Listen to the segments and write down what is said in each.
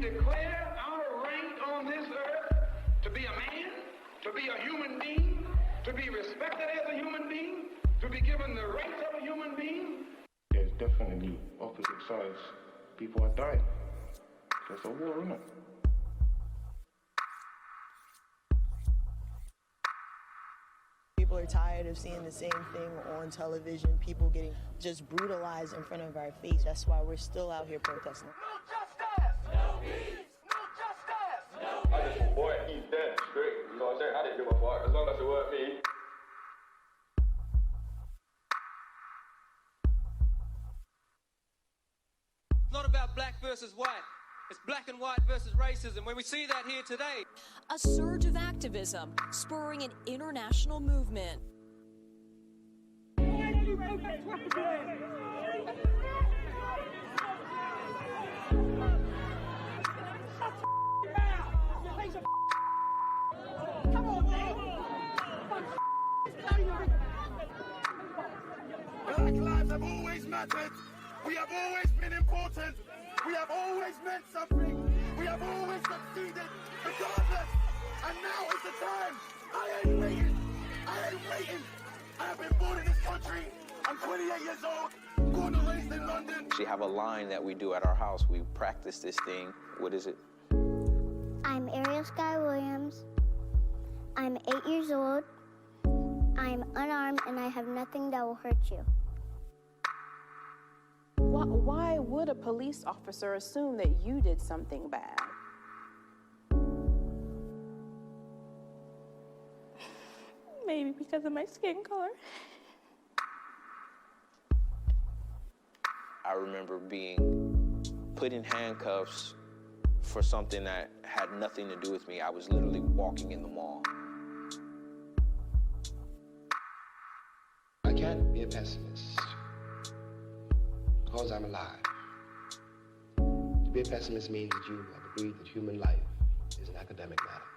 declare our right on this earth to be a man, to be a human being, to be respected as a human being, to be given the rights of a human being. There's definitely opposite sides. People are dying. There's a war, isn't it? People are tired of seeing the same thing on television, people getting just brutalized in front of our face. That's why we're still out here protesting. No justice! No peace! No justice! No I just want boy, he's dead, straight. You know what I'm saying? I didn't give a fuck, as long as it weren't me. It's not about black versus white. It's black and white versus racism. When we see that here today. A surge of activism spurring an international movement. Black lives have always mattered. We have always been important. We have always meant something. We have always succeeded, regardless. And now is the time. I ain't waiting. I ain't waiting. I have been born in this country. I'm 28 years old, born and raised in London. We have a line that we do at our house. We practice this thing. What is it? I'm Ariel Sky Williams. I'm 8 years old. I'm unarmed and I have nothing that will hurt you. Why would a police officer assume that you did something bad? Maybe because of my skin color. I remember being put in handcuffs for something that had nothing to do with me. I was literally walking in the mall. I can't be a pessimist because I'm alive. To be a pessimist means that you have agreed that human life is an academic matter.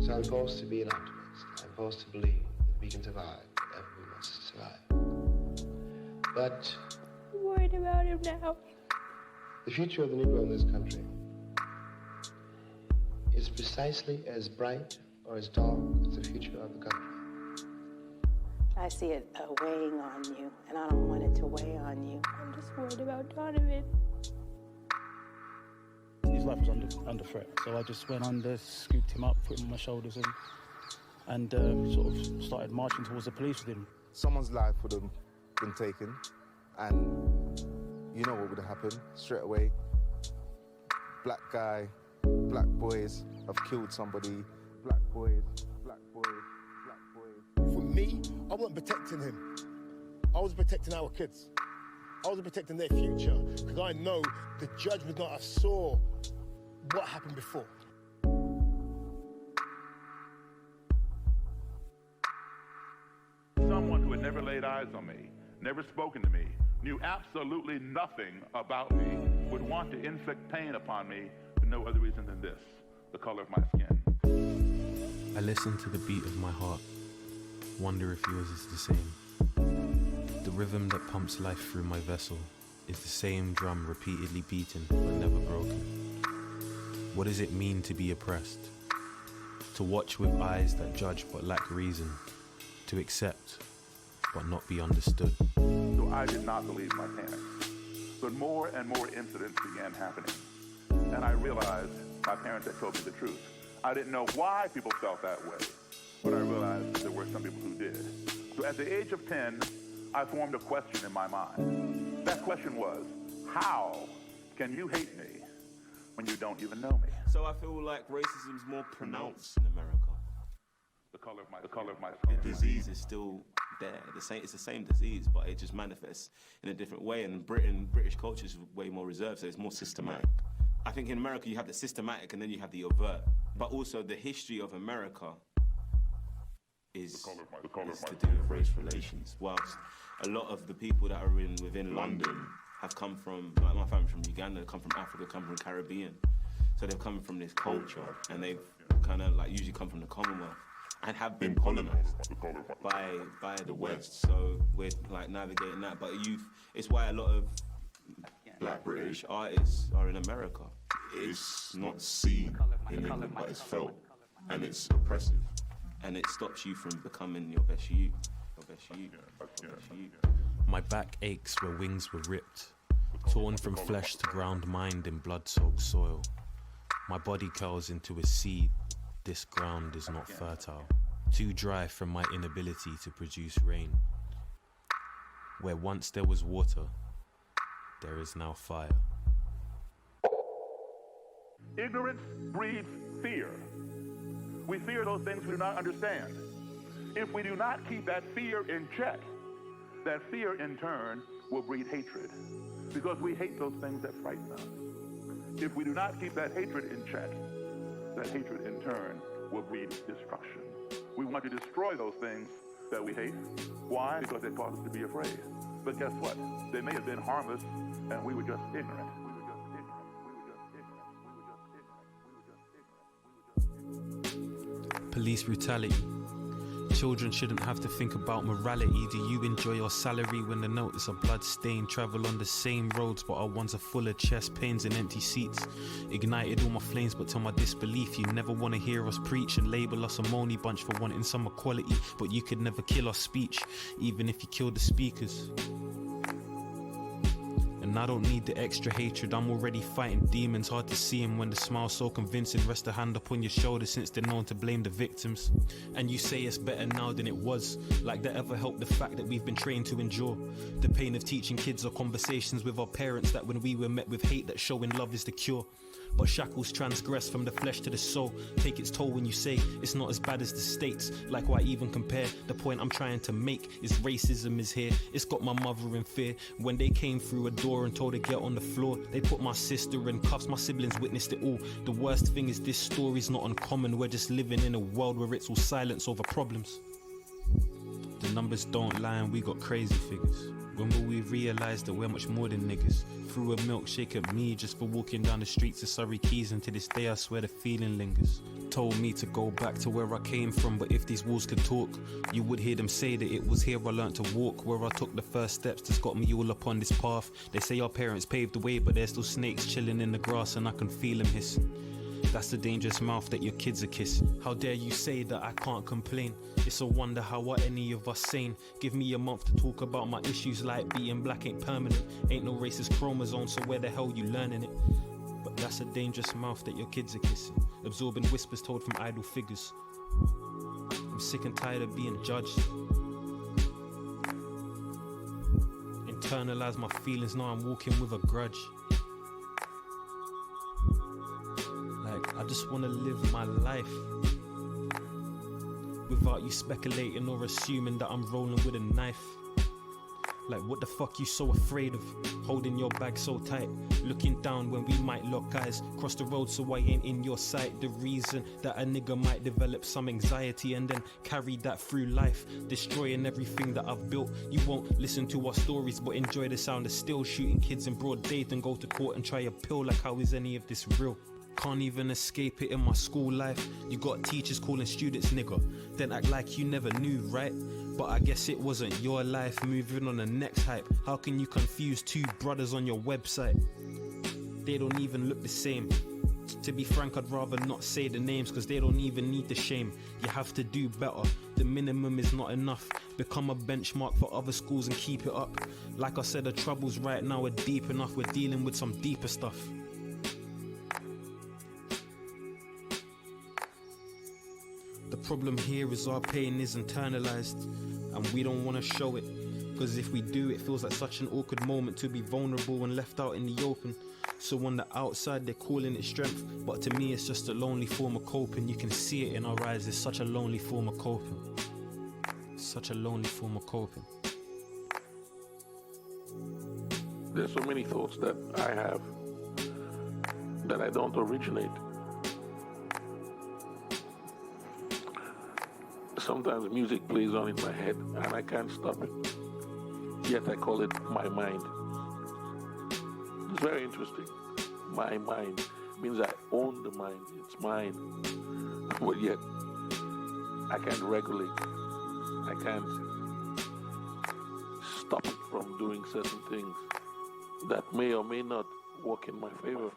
So I'm forced to be an optimist. I'm forced to believe that we can survive whatever we must survive. But I'm worried about him now. the future of the Negro in this country is precisely as bright or as dark as the future of the country. I see it weighing on you, and I don't want it to weigh on you. I'm just worried about Donovan. His life was under threat, so I just went under, scooped him up, put him on my shoulders, and sort of started marching towards the police with him. Someone's life would have been taken, and you know what would have happened straight away. Black guy, black boys have killed somebody. Black boys, black boys, black boys. For me, I wasn't protecting him. I was protecting our kids. I was protecting their future, because I know the judge would not have saw what happened before. Someone who had never laid eyes on me, never spoken to me, knew absolutely nothing about me, would want to inflict pain upon me for no other reason than this, the color of my skin. I listen to the beat of my heart, wonder if yours is the same. The rhythm that pumps life through my vessel is the same drum repeatedly beaten but never broken. What does it mean to be oppressed? To watch with eyes that judge but lack reason, to accept but not be understood. So I did not believe my panic. But more and more incidents began happening. And I realized my parents had told me the truth. I didn't know why people felt that way, but I realized there were some people who did. So at the age of 10, I formed a question in my mind. That question was, how can you hate me when you don't even know me? So I feel like racism is more pronounced in America. The color of my skin. The disease is still there. It's the same disease, but it just manifests in a different way. And British culture is way more reserved, so it's more systematic. I think in America you have the systematic and then you have the overt. But also the history of America is to do with race relations. Whilst a lot of the people that are within London have come from, like my family from Uganda, come from Africa, come from Caribbean. So they've come from this culture and they've kind of like usually come from the Commonwealth and have been colonized by the West. So we're like navigating that. But it's why a lot of Black British artists are in America. It's not seen in England, but it's felt, and it's oppressive. And it stops you from becoming your best you. My back aches where wings were ripped, torn from flesh to ground mind in blood-soaked soil. My body curls into a seed. This ground is not fertile, too dry from my inability to produce rain. Where once there was water, there is now fire. Ignorance breeds fear. We fear those things we do not understand. If we do not keep that fear in check, that fear in turn will breed hatred, because we hate those things that frighten us. If we do not keep that hatred in check, that hatred in turn will breed destruction. We want to destroy those things that we hate. Why? Because they cause us to be afraid. But guess what? They may have been harmless, and we were just ignorant. Police brutality. Children shouldn't have to think about morality. Do you enjoy your salary when the notice of blood stain? Travel on the same roads, but our ones are full of chest pains and empty seats. Ignited all my flames, but to my disbelief, you never want to hear us preach and label us a moany bunch for wanting some equality. But you could never kill our speech, even if you killed the speakers. And I don't need the extra hatred, I'm already fighting demons. Hard to see him when the smile's so convincing. Rest a hand upon your shoulder since they're known to blame the victims. And you say it's better now than it was. Like that ever helped the fact that we've been trained to endure the pain of teaching kids or conversations with our parents, that when we were met with hate that showing love is the cure. But shackles transgress from the flesh to the soul, take its toll when you say it's not as bad as the States. Like why even compare? The point I'm trying to make is racism is here. It's got my mother in fear. When they came through a door and told her get on the floor, they put my sister in cuffs, my siblings witnessed it all. The worst thing is this story's not uncommon. We're just living in a world where it's all silence over problems. The numbers don't lie and we got crazy figures. When will we realise that we're much more than niggas? Threw a milkshake at me just for walking down the streets of Surrey Quays, and to this day I swear the feeling lingers. Told me to go back to where I came from, but if these walls could talk, you would hear them say that it was here I learnt to walk, where I took the first steps that's got me all upon this path. They say our parents paved the way, but there's still snakes chilling in the grass and I can feel them hissing. That's the dangerous mouth that your kids are kissing. How dare you say that I can't complain? It's a wonder how are any of us sane? Give me a month to talk about my issues, like being black ain't permanent. Ain't no racist chromosome, so where the hell you learning it? But that's a dangerous mouth that your kids are kissing, absorbing whispers told from idle figures. I'm sick and tired of being judged. Internalize my feelings, now I'm walking with a grudge. I just want to live my life without you speculating or assuming that I'm rolling with a knife. Like what the fuck you so afraid of? Holding your bag so tight, looking down when we might lock eyes. Cross the road so I ain't in your sight. The reason that a nigga might develop some anxiety and then carry that through life, destroying everything that I've built. You won't listen to our stories but enjoy the sound of still shooting kids in broad day, then go to court and try a pill. Like how is any of this real? Can't even escape it in my school life. You got teachers calling students nigger, then act like you never knew, right? But I guess it wasn't your life. Moving on the next hype. How can you confuse two brothers on your website? They don't even look the same. To be frank, I'd rather not say the names, cause they don't even need the shame. You have to do better. The minimum is not enough. Become a benchmark for other schools and keep it up. Like I said, the troubles right now are deep enough. We're dealing with some deeper stuff. The problem here is our pain is internalized, and we don't want to show it, because if we do, it feels like such an awkward moment to be vulnerable and left out in the open. So on the outside they're calling it strength, but to me it's just a lonely form of coping. You can see it in our eyes, it's such a lonely form of coping. Such a lonely form of coping. There's so many thoughts that I have that I don't originate. Sometimes music plays on in my head and I can't stop it. Yet I call it my mind. It's very interesting. My mind means I own the mind. It's mine. But yet I can't regulate. I can't stop it from doing certain things that may or may not work in my favor.